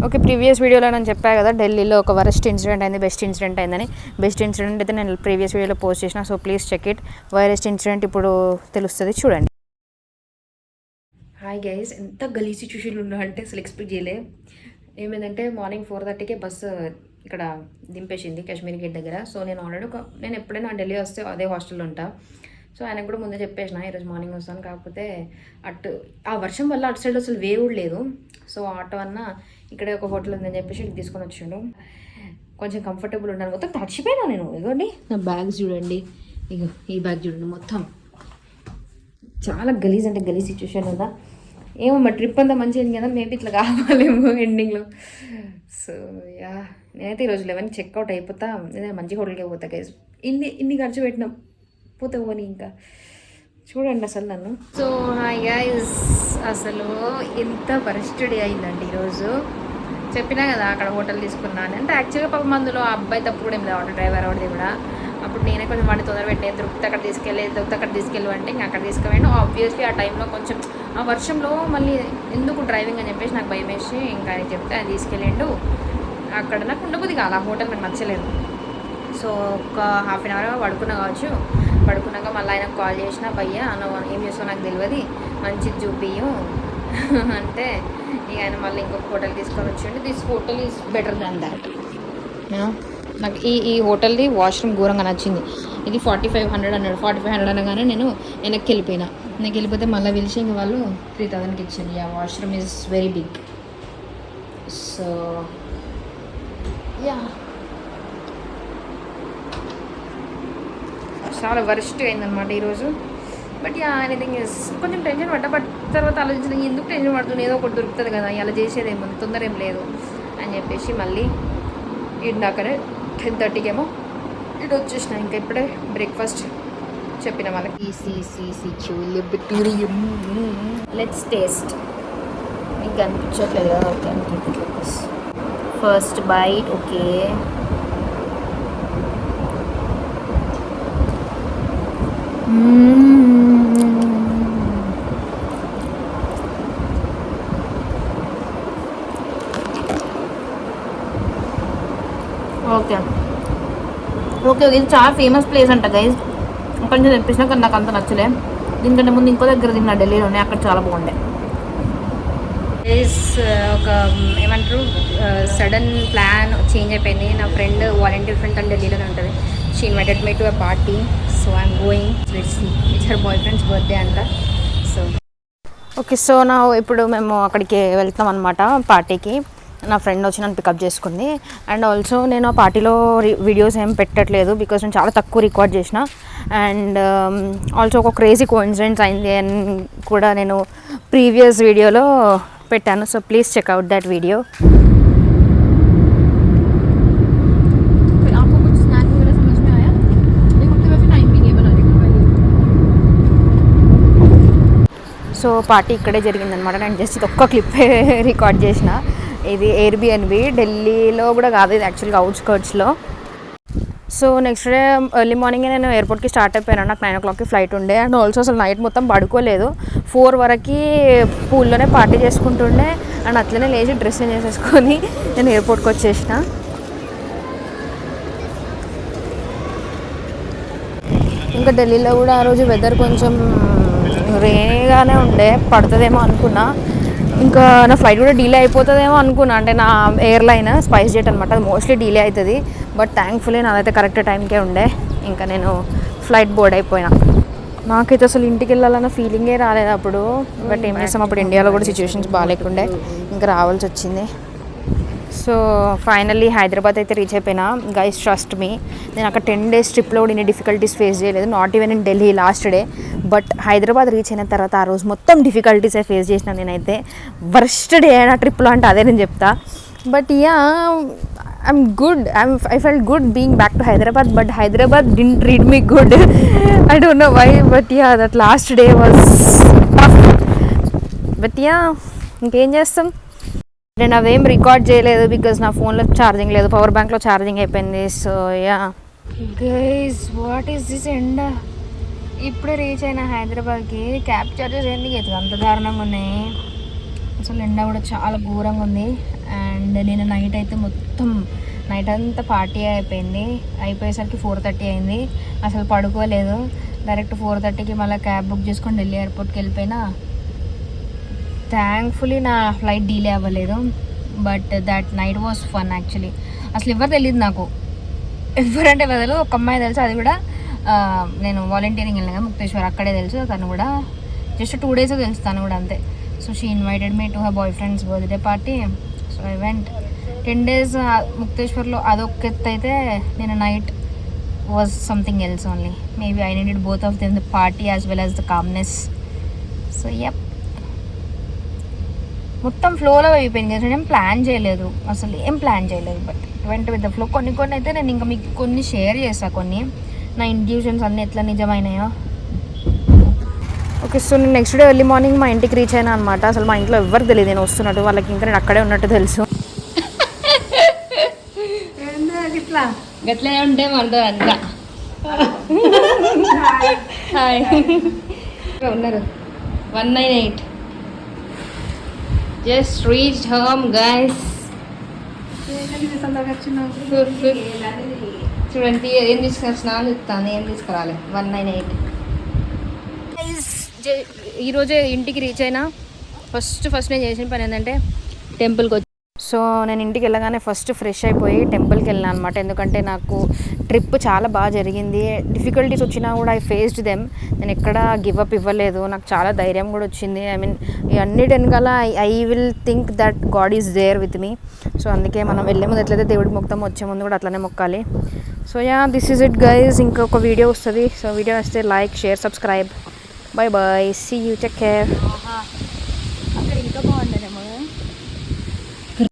Okay, previous వీడియోలో నేను చెప్పా కదా ఢిల్లీలో ఒక వరస్ట్ ఇన్సిడెంట్ అయింది, బెస్ట్ ఇన్సిడెంట్ అయిందని. బెస్ట్ ఇన్సిడెంట్ అయితే నేను ప్రీవియస్ వీడియోలో పోస్ట్ చేసిన, so please check it. Worst incident ఇప్పుడు తెలుస్తుంది, చూడండి. హాయ్ గైస్, ఎంత గలీ సిచ్యువేషన్లు ఉన్నా అంటే అసలు ఎక్స్పెక్ట్ చేయలే. ఏమైందంటే మార్నింగ్ 4:30కే బస్సు ఇక్కడ దింపేసింది కాశ్మీర్ గేట్ దగ్గర. సో నేను ఆల్రెడీ నేను ఎప్పుడైనా ఢిల్లీ వస్తే అదే హాస్టల్లో ఉంటా. సో ఆయనకు కూడా ముందే చెప్పేసిన ఈరోజు మార్నింగ్ వస్తాను. కాకపోతే ఆ వర్షం వల్ల అటు సైడ్ అసలు వే కూడా లేదు. సో ఆటో అన్న ఇక్కడే ఒక హోటల్ ఉందని చెప్పేసి ఇటు తీసుకొని వచ్చిండు. కొంచెం కంఫర్టబుల్ ఉన్నాను. మొత్తం తడిచిపోయినా నేను. ఇదిగోండి నా బ్యాగ్స్ చూడండి, ఇగో ఈ బ్యాగ్ చూడండి, మొత్తం చాలా గలీజ్ అంటే గలీజ్ సిచ్యువేషన్ ఉందా. ఏమో మా ట్రిప్ అంతా మంచిగా అయింది కదా, మేబీ ఇట్లా కావాలేమో ఎండింగ్లో. సో యా, నేనైతే ఈరోజు 11 చెక్అవుట్ అయిపోతా. నేను మంచి హోటల్కి పోతా గైస్. ఇన్ని ఖర్చు పెట్టినాం, పోతే పోనీ ఇంకా చూడండి అసలు నన్ను. సో హాయ్ గైస్, అసలు ఎంత వరస్ట్ డే అయిందండి ఈరోజు. చెప్పినా కదా అక్కడ హోటల్ తీసుకున్నాను అంటే. యాక్చువల్గా పాపం అందులో ఆ అబ్బాయి తప్పు కూడా ఏం లేదు, ఆటో డ్రైవర్ ఆవిడది కూడా. అప్పుడు నేనే కొంచెం వాడిని తొందర పెట్టే, దొరికితే అక్కడ తీసుకెళ్ళు అంటే ఇంకా అక్కడ తీసుకుపోయాను. ఆబ్వియస్లీ ఆ టైంలో కొంచెం ఆ వర్షంలో మళ్ళీ ఎందుకు డ్రైవింగ్ అని చెప్పేసి నాకు భయం వేసి ఇంకా ఆయన చెప్తే ఆయన తీసుకెళ్ళిండు. అక్కడ నాకు ఉండబుద్ది కాదు, ఆ హోటల్ నాకు నచ్చలేదు. సో ఒక హాఫ్ అన్ అవర్ పడుకున్నా కావచ్చు. పడుకున్నాక మళ్ళీ ఆయనకు కాల్ చేసిన, భయ్యా అన్న ఏం చేస్తావు నాకు తెలియదు, మంచిది చూపియ్యం అంటే ఇక ఆయన మళ్ళీ ఇంకొక హోటల్ తీసుకొని వచ్చిండు. This hotel is better than that. నాకు ఈ హోటల్ది వాష్రూమ్ ఘోరంగా నచ్చింది. ఇది 4500 అన్నాడు. 4500 అనగానే నేను వెనక్కి వెళ్ళిపోతే మళ్ళీ పిలిచి ఇంక వాళ్ళు 3000కి ఇచ్చింది. ఆ washroom is very big. So yeah, చాలా వరస్ట్ అయిందనమాట ఈరోజు. బట్ యా, ఎనీథింగ్ ఇస్ కొంచెం టెన్షన్ పడ్డా. బట్ తర్వాత ఆలోచించిన ఎందుకు టెన్షన్ పడుతుంది, ఏదో ఒకటి దొరుకుతుంది కదా, ఇలా చేసేది ఏమో తొందర ఏం లేదు అని చెప్పేసి మళ్ళీ ఇందాకనే 10:30కేమో ఇటు వచ్చేసిన. ఇంకా ఇప్పుడే బ్రేక్ఫాస్ట్ చెప్పిన వాళ్ళకి. Let's taste. మీకు అనిపించట్లేదు కదా? Okay, first bite. Okay, okay ఇది చాలా ఫేమస్ ప్లేస్ అంట గైజ్. అక్కడి నుంచి తెప్పించినా కానీ నాకు అంత నచ్చలే. దీనికంటే ముందు ఇంకో దగ్గర తిన్నా ఢిల్లీలోనే, అక్కడ చాలా బాగుండే. ఒక ఏమంటారు, సడన్ ప్లాన్ చేంజ్ అయిపోయింది. నా ఫ్రెండ్ వాలంటీర్ ఫ్రెండ్ తను ఢిల్లీలోనే ఉంటుంది. She invited me to a party. So I'm going. It's her boy friend's birthday అంట. సో ఓకే, సో నా ఇప్పుడు మేము అక్కడికి వెళ్తాం అనమాట పార్టీకి. నా ఫ్రెండ్ వచ్చి నన్ను పికప్ చేసుకుంది. అండ్ ఆల్సో నేను ఆ పార్టీలో వీడియోస్ ఏం పెట్టట్లేదు బికాజ్ నేను చాలా తక్కువ రికార్డ్ చేసిన. అండ్ ఆల్సో ఒక క్రేజీ కోఇన్సిడెంట్స్ అయింది అని కూడా నేను ప్రీవియస్ వీడియోలో పెట్టాను. So please check out that video. So party ఇక్కడే జరిగిందనమాట. నేను జస్ట్ ఇది ఒక్క క్లిప్పే రికార్డ్ చేసిన. ఇది ఎయిర్బిఎన్బి, ఢిల్లీలో కూడా కాదు, ఇది యాక్చువల్గా అవుట్స్కర్ట్స్లో. సో నెక్స్ట్ డే ఎర్లీ మార్నింగే నేను ఎయిర్పోర్ట్కి స్టార్ట్ అయిపోయాను. నాకు 9 o'clockకి ఫ్లైట్ ఉండే. అండ్ ఆల్సో అసలు నైట్ మొత్తం పడుకోలేదు. 4 వరకు పూల్లోనే పార్టీ చేసుకుంటుండే. అండ్ అట్లనే లేచి డ్రెస్ చేంజ్ చేసేసుకొని నేను ఎయిర్పోర్ట్కి వచ్చేసిన. ఇంకా ఢిల్లీలో కూడా ఆ రోజు వెదర్ కొంచెం రేగానే ఉండే, పడుతుందేమో అనుకున్నా. ఇంకా నా ఫ్లైట్ కూడా డిలే అయిపోతుందేమో అనుకున్నా. అంటే నా ఎయిర్లైన్ స్పైస్ జెట్ అనమాట, అది మోస్ట్లీ డిలే అవుతుంది. బట్ థ్యాంక్ఫుల్లీ నాదైతే కరెక్ట్ టైంకే ఉండే. ఇంకా నేను ఫ్లైట్ బోర్డ్ అయిపోయినా. నాకైతే అసలు ఇంటికి వెళ్ళాలన్న ఫీలింగే రాలేదు అప్పుడు. బట్ ఏం చేస్తాం, అప్పుడు ఇండియాలో కూడా సిచ్యువేషన్స్ బాగాలేకుండే, ఇంకా రావాల్సి వచ్చింది. సో ఫైనల్లీ హైదరాబాద్ అయితే రీచ్ అయిపోయినా. గైస్ ట్రస్ట్ మీ, నేను అక్కడ 10 days ట్రిప్లో కూడా ఇన్ని డిఫికల్టీస్ ఫేస్ చేయలేదు. Not even in Delhi last day. But Hyderabad reach అయిన తర్వాత ఆ రోజు మొత్తం డిఫికల్టీసే ఫేస్ చేసిన నేనైతే. వర్స్ట్ డే అయినా ట్రిప్లో అంటే అదే నేను చెప్తా. But yeah, I'm good. I felt good being back to Hyderabad. But Hyderabad didn't treat me good. I don't know why. But yeah, that last day was tough. But yeah, ఇంకేం చేస్తాం. నేను అవేం రికార్డ్ చేయలేదు బికాజ్ నా ఫోన్లో ఛార్జింగ్ లేదు, power బ్యాంక్లో charging అయిపోయింది. So yeah guys, what is this ఎండ. ఇప్పుడే రీచ్ అయినా హైదరాబాద్కి. క్యాబ్ చార్జెస్ ఎందుకు అవుతుంది అంత దారుణంగా ఉన్నాయి. అసలు ఎండ కూడా చాలా ఘోరంగా ఉంది. అండ్ అండ్ నేను నైట్ అయితే మొత్తం నైట్ అంతా పార్టీ అయిపోయింది. అయిపోయేసరికి 4:30 అయింది. అసలు పడుకోలేదు. డైరెక్ట్ 4:30కి మళ్ళీ క్యాబ్ బుక్ చేసుకొని ఢిల్లీ ఎయిర్పోర్ట్కి వెళ్ళిపోయినా. థ్యాంక్ఫుల్లీ నా ఫ్లైట్ డీలే అవ్వలేదు. But that night was fun actually. అసలు ఎవరు తెలియదు నాకు, ఎవరంటే బదులు ఒక అమ్మాయి తెలుసు, అది కూడా నేను వాలంటీరింగ్ వెళ్ళిన ముక్తేశ్వర్, అక్కడే తెలుసు. తను కూడా జస్ట్ 2 days తెలుసు, తను కూడా అంతే. So she invited me to her boy friend's birthday party. So I went. 10 days ముక్తేశ్వర్లో అదొక ఎత్తు అయితే, నేను night was something else only. Maybe I needed both of them, the party as well as the calmness. So yup, మొత్తం ఫ్లోలో అయిపోయింది కదా. నేను ప్లాన్ చేయలేదు, అసలు ఏం ప్లాన్ చేయలేదు. బట్ వెంట విత్ ద ఫ్లో. కొన్ని అయితే నేను ఇంకా మీకు కొన్ని షేర్ చేస్తాను, కొన్ని నా ఇంట్యూషన్స్ అన్నీ ఎట్లా నిజమైనాయో. ఓకే, సో నేను నెక్స్ట్ డే ఎర్లీ మార్నింగ్ మా ఇంటికి రీచ్ అయినా అనమాట. అసలు మా ఇంట్లో ఎవరు తెలియదు నేను వస్తున్నట్టు, వాళ్ళకి ఇంకా నేను అక్కడే ఉన్నట్టు తెలుసు. ఇట్లా గట్లే ఉంటే మనతో అంతా హాయ్ ఉన్నారు. 198 జస్ట్ రీచ్ హోమ్ గైస్. చూడండి ఏం తీసుకొచ్చినా అని చెప్తాను, ఏం తీసుకురాలి. 198 ఈరోజే ఇంటికి రీచ్ అయినా. ఫస్ట్ నేను చేసిన పని ఏంటంటే టెంపుల్కి వచ్చి. సో నేను ఇంటికి వెళ్ళగానే ఫస్ట్ ఫ్రెష్ అయిపోయి టెంపుల్కి వెళ్ళాను అనమాట. ఎందుకంటే నాకు ట్రిప్ చాలా బాగా జరిగింది. డిఫికల్టీస్ వచ్చినా కూడా ఐ ఫేస్డ్ దెమ్. నేను ఎక్కడ గివ్ అప్ ఇవ్వలేదు. నాకు చాలా ధైర్యం కూడా వచ్చింది. ఐ మీన్ అన్నిటి వెనకాల I will think that god is there with me. So అందుకే మనం వెళ్ళే ముందు ఎట్లయితే దేవుడికి మొక్తాం, వచ్చే ముందు కూడా అట్లనే మొక్కాలి. So ya, this is it guys. ఇంకొక వీడియో వస్తుంది. సో వీడియో వస్తే like, share, subscribe. Bye bye, see you, take care. ఇంకా బాగుంది.